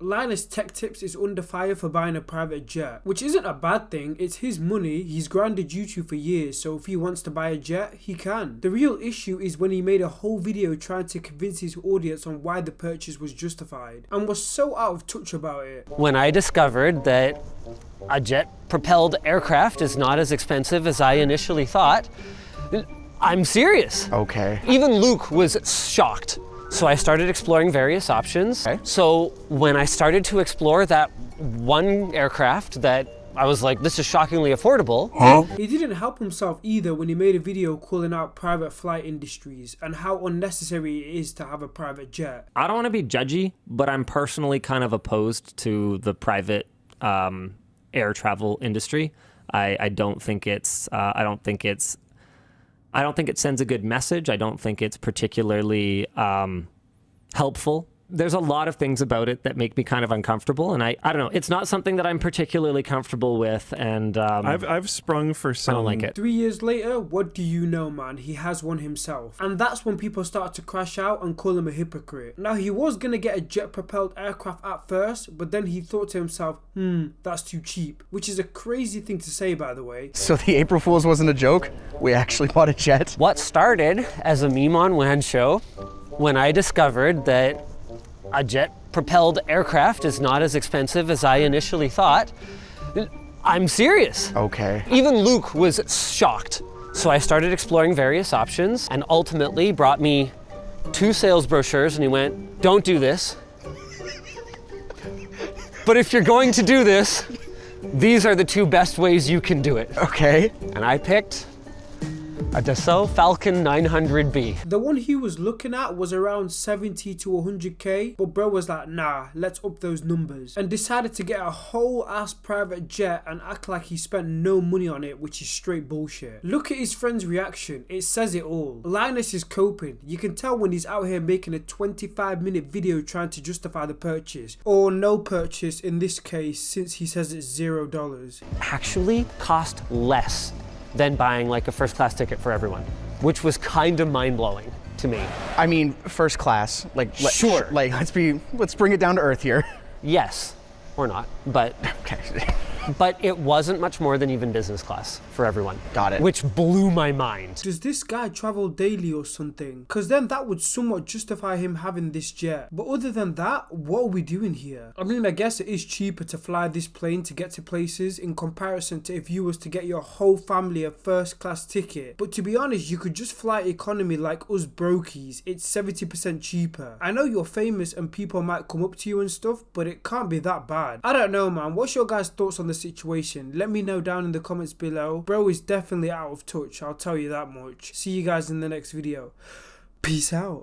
Linus Tech Tips is under fire for buying a private jet, which isn't a bad thing. It's his money, he's grounded YouTube for years, so if he wants to buy a jet, he can. The real issue is when he made a whole video trying to convince his audience on why the purchase was justified, and was so out of touch about it. When I discovered that a jet-propelled aircraft is not as expensive as I initially thought, I'm serious. Okay. Even Luke was shocked. So I started exploring various options. Okay. So when I started to explore that one aircraft that I was like, this is shockingly affordable. He didn't help himself either when he made a video calling out private flight industries and how unnecessary it is to have a private jet. I don't want to be judgy, but I'm personally kind of opposed to the private air travel industry. I don't think it sends a good message. I don't think it's particularly helpful. There's a lot of things about it that make me kind of uncomfortable, and I don't know. It's not something that I'm particularly comfortable with, and I've sprung for some. I don't like it. 3 years later, what do you know, man? He has one himself. And that's when people start to crash out and call him a hypocrite. Now, he was gonna get a jet-propelled aircraft at first, but then he thought to himself, that's too cheap. Which is a crazy thing to say, by the way. So the April Fool's wasn't a joke? We actually bought a jet? What started as a meme on WAN show, when I discovered that a jet-propelled aircraft is not as expensive as I initially thought, I'm serious. Okay. Even Luke was shocked. So I started exploring various options and ultimately brought me 2 sales brochures, and he went, don't do this. But if you're going to do this, these are the 2 best ways you can do it. Okay. And I picked a Dassault Falcon 900B. The one he was looking at was around 70 to 100k, but bro was like, nah, let's up those numbers, and decided to get a whole ass private jet and act like he spent no money on it, which is straight bullshit. Look at his friend's reaction, it says it all. Linus is coping. You can tell when he's out here making a 25-minute video trying to justify the purchase, or no purchase in this case, since he says it's $0. Actually cost less than buying like a first class ticket for everyone, which was kind of mind-blowing to me. I mean, first class, Sure. Let's bring it down to earth here. Yes, or not, but Okay. but it wasn't much more than even business class for everyone. Got it. Which blew my mind. Does this guy travel daily or something? Cause then that would somewhat justify him having this jet. But other than that, what are we doing here? I mean, I guess it is cheaper to fly this plane to get to places in comparison to if you was to get your whole family a first class ticket. But to be honest, you could just fly economy like us brokies. It's 70% cheaper. I know you're famous and people might come up to you and stuff, but it can't be that bad. I don't know, man. What's your guys' thoughts on the situation? Let me know down in the comments below. Bro is definitely out of touch, I'll tell you that much. See you guys in the next video. Peace out.